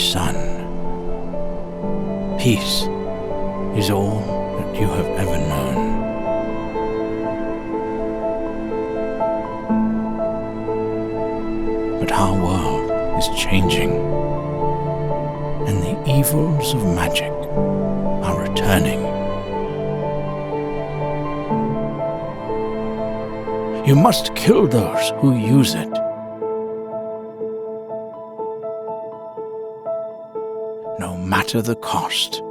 son. Peace is all that you have ever known. But our world is changing, and the evils of magic are returning. You must kill those who use it. No matter the cost.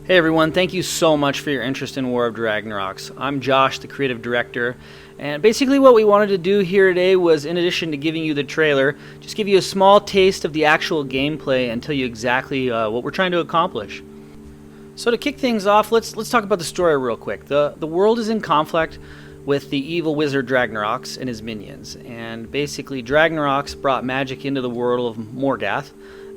Hey everyone, thank you so much for your interest in War of Dragnarox. I'm Josh, the creative director, and basically what we wanted to do here today was, in addition to giving you the trailer, just give you a small taste of the actual gameplay and tell you exactly what we're trying to accomplish. So to kick things off, let's talk about the story real quick. The world is in conflict with the evil wizard Dragnorox and his minions, and basically Dragnorox brought magic into the world of Morgath,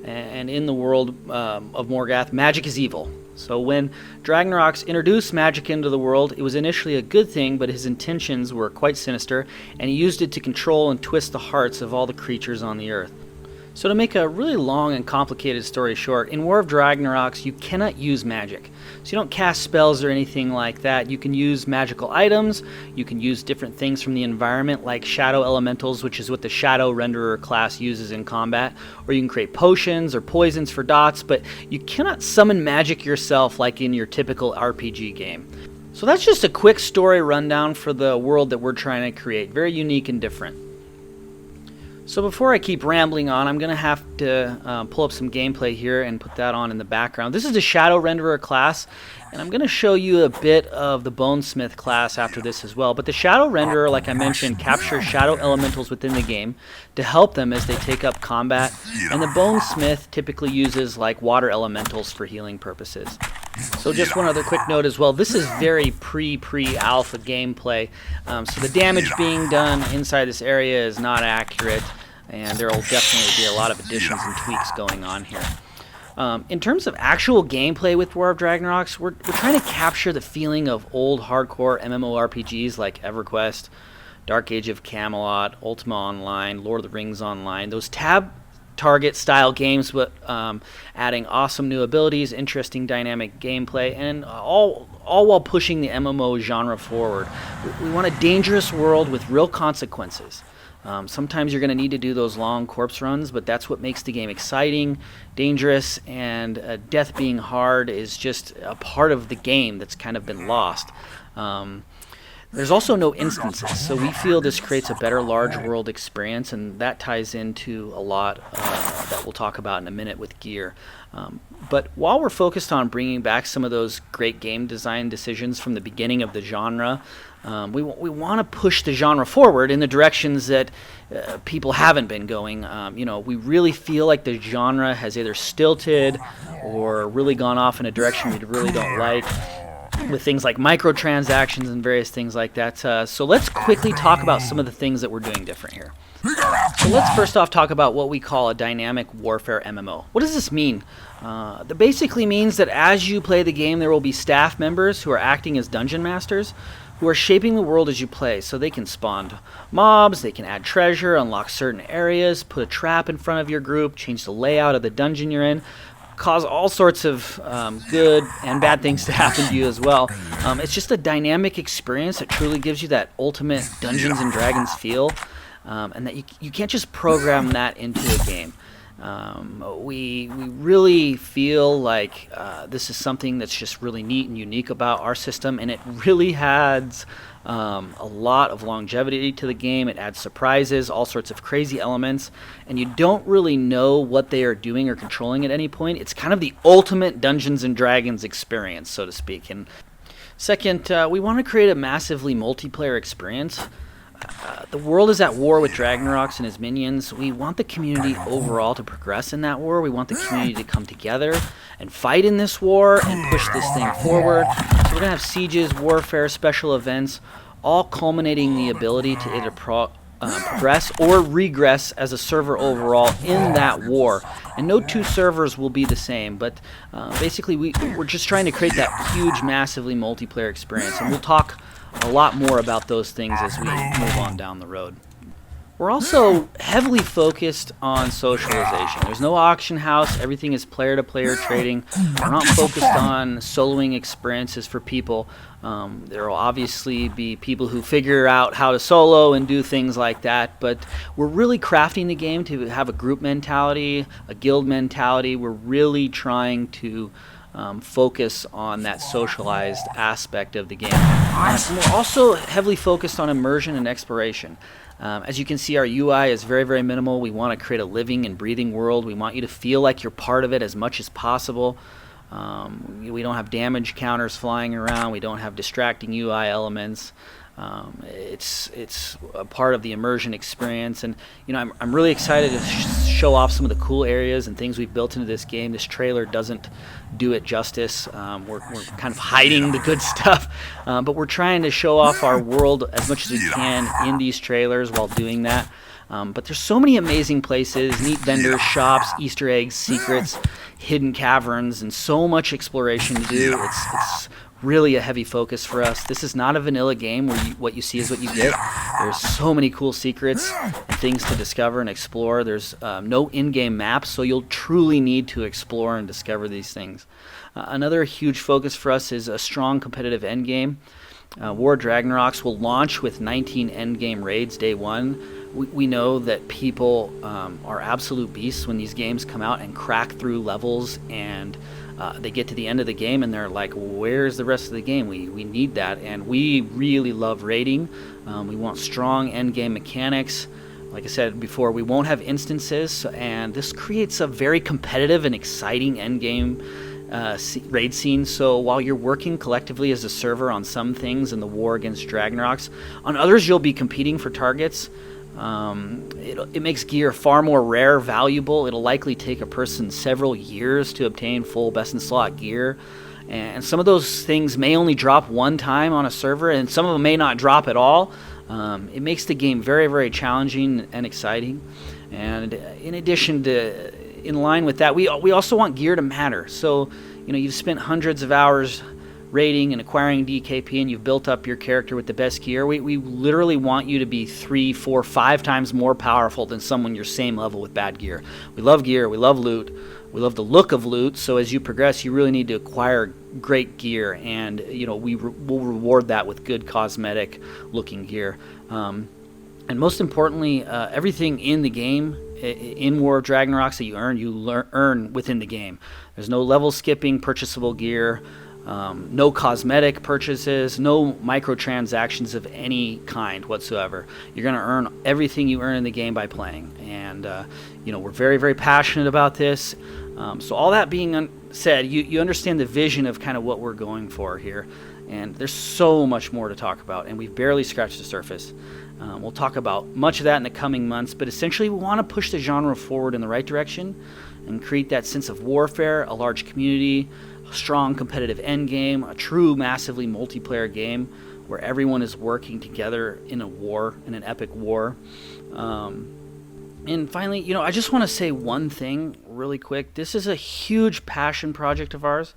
and in the world of Morgath, magic is evil. So when Dragnorox introduced magic into the world, it was initially a good thing, but his intentions were quite sinister, and he used it to control and twist the hearts of all the creatures on the earth. So to make a really long and complicated story short, in War of Dragnarox you cannot use magic. So you don't cast spells or anything like that. You can use magical items, you can use different things from the environment like shadow elementals, which is what the shadow renderer class uses in combat, or you can create potions or poisons for dots, but you cannot summon magic yourself like in your typical RPG game. So that's just a quick story rundown for the world that we're trying to create. Very unique and different. So before I keep rambling on, I'm going to have to pull up some gameplay here and put that on in the background. This is the Shadow Renderer class, and I'm going to show you a bit of the Bonesmith class after this as well. But the Shadow Renderer, like I mentioned, captures shadow elementals within the game to help them as they take up combat, and the Bonesmith typically uses like water elementals for healing purposes. So just one other quick note as well, this is very pre-alpha gameplay, so the damage being done inside this area is not accurate, and there will definitely be a lot of additions and tweaks going on here. In terms of actual gameplay with War of Dragnarox, we're trying to capture the feeling of old hardcore MMORPGs like EverQuest, Dark Age of Camelot, Ultima Online, Lord of the Rings Online, those tab target style games, but adding awesome new abilities, interesting dynamic gameplay, and all while pushing the MMO genre forward. We want a dangerous world with real consequences. Sometimes you're going to need to do those long corpse runs, but that's what makes the game exciting, dangerous, and death being hard is just a part of the game that's kind of been lost. There's also no instances, so we feel this creates a better large world experience, and that ties into a lot that we'll talk about in a minute with gear. But while we're focused on bringing back some of those great game design decisions from the beginning of the genre, we want to push the genre forward in the directions that people haven't been going. We really feel like the genre has either stilted or really gone off in a direction we really don't like, with things like microtransactions and various things like that. So let's quickly talk about some of the things that we're doing different here. So let's first off talk about what we call a dynamic warfare MMO. What does this mean? That basically means that as you play the game, there will be staff members who are acting as dungeon masters who are shaping the world as you play. So they can spawn mobs, they can add treasure, unlock certain areas, put a trap in front of your group, change the layout of the dungeon you're in, cause all sorts of good and bad things to happen to you as well. It's just a dynamic experience that truly gives you that ultimate Dungeons and Dragons feel, and that you can't just program that into a game. We really feel like this is something that's just really neat and unique about our system, and it really adds a lot of longevity to the game. It adds surprises, all sorts of crazy elements, and you don't really know what they are doing or controlling at any point. It's kind of the ultimate Dungeons and Dragons experience, so to speak. And second, we want to create a massively multiplayer experience. The world is at war with Dragnorox and his minions. We want the community overall to progress in that war. We want the community to come together and fight in this war and push this thing forward. So we're going to have sieges, warfare, special events, all culminating the ability to either progress or regress as a server overall in that war. And no two servers will be the same, but basically we're just trying to create that huge, massively multiplayer experience. And we'll talk a lot more about those things as we move on down the road. We're also heavily focused on socialization. There's no auction house. Everything is player-to-player trading. We're not focused on soloing experiences for people. There will obviously be people who figure out how to solo and do things like that, but we're really crafting the game to have a group mentality, a guild mentality. We're really trying to focus on that socialized aspect of the game. And we're also heavily focused on immersion and exploration. As you can see, our UI is very, very minimal. We want to create a living and breathing world. We want you to feel like you're part of it as much as possible. We don't have damage counters flying around. We don't have distracting UI elements. It's a part of the immersion experience, and I'm really excited to show off some of the cool areas and things we've built into this game. This trailer doesn't do it justice. We're kind of hiding the good stuff, but we're trying to show off our world as much as we can in these trailers while doing that. But there's so many amazing places, neat vendors, shops, Easter eggs, secrets, hidden caverns, and so much exploration to do. It's really a heavy focus for us. This is not a vanilla game where what you see is what you get. There's so many cool secrets and things to discover and explore. There's no in-game maps, so you'll truly need to explore and discover these things. Another huge focus for us is a strong competitive endgame. War of Dragnarox will launch with 19 endgame raids day one. We know that people are absolute beasts when these games come out and crack through levels, and they get to the end of the game and they're like, where's the rest of the game? We need that, and we really love raiding. We want strong endgame mechanics. Like I said before, we won't have instances, and this creates a very competitive and exciting endgame raid scene. So while you're working collectively as a server on some things in the war against Dragnorox, on others you'll be competing for targets. It makes gear far more rare, valuable. It'll likely take a person several years to obtain full best-in-slot gear, and some of those things may only drop one time on a server, and some of them may not drop at all. It makes the game very, very challenging and exciting. And in addition to, in line with that, we also want gear to matter. So you've spent hundreds of hours raiding and acquiring DKP, and you've built up your character with the best gear. We literally want you to be 3, 4, 5 times more powerful than someone your same level with bad gear. We love gear, we love loot, we love the look of loot, so as you progress you really need to acquire great gear, and we'll reward that with good cosmetic looking gear. And most importantly, everything in the game, in War of Dragnarox that you earn within the game. There's no level skipping, purchasable gear, no cosmetic purchases, no microtransactions of any kind whatsoever. You're going to earn everything you earn in the game by playing, and we're very, very passionate about this. So all that being said, you understand the vision of kind of what we're going for here, and there's so much more to talk about, and we've barely scratched the surface. We'll talk about much of that in the coming months, but essentially we want to push the genre forward in the right direction and create that sense of warfare, a large community, a strong competitive endgame, a true massively multiplayer game where everyone is working together in a war, in an epic war. And finally, I just want to say one thing really quick. This is a huge passion project of ours.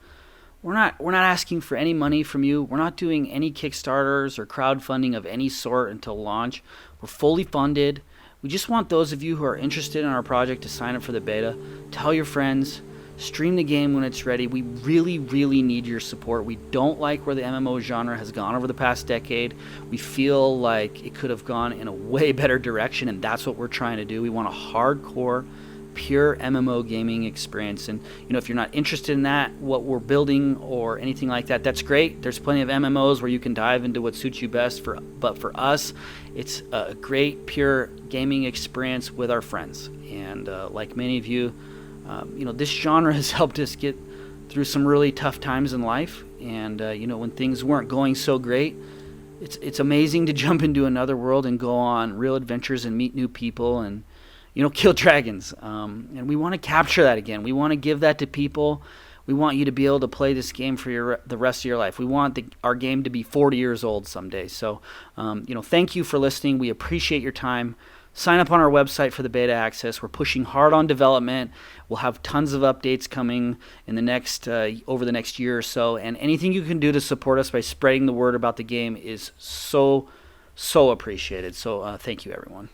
We're not asking for any money from you. We're not doing any Kickstarters or crowdfunding of any sort until launch. We're fully funded. We just want those of you who are interested in our project to sign up for the beta. Tell your friends. Stream the game when it's ready. We really, really need your support. We don't like where the MMO genre has gone over the past decade. We feel like it could have gone in a way better direction, and that's what we're trying to do. We want a hardcore pure MMO gaming experience. And if you're not interested in that, what we're building or anything like that, that's great. There's plenty of MMOs where you can dive into what suits you best. But for us, it's a great pure gaming experience with our friends. And like many of you, this genre has helped us get through some really tough times in life. And when things weren't going so great, it's amazing to jump into another world and go on real adventures and meet new people and kill dragons. And we want to capture that again. We want to give that to people. We want you to be able to play this game for the rest of your life. We want our game to be 40 years old someday. So thank you for listening. We appreciate your time. Sign up on our website for the beta access. We're pushing hard on development. We'll have tons of updates coming in the next over the next year or so. And anything you can do to support us by spreading the word about the game is so appreciated. So thank you, everyone.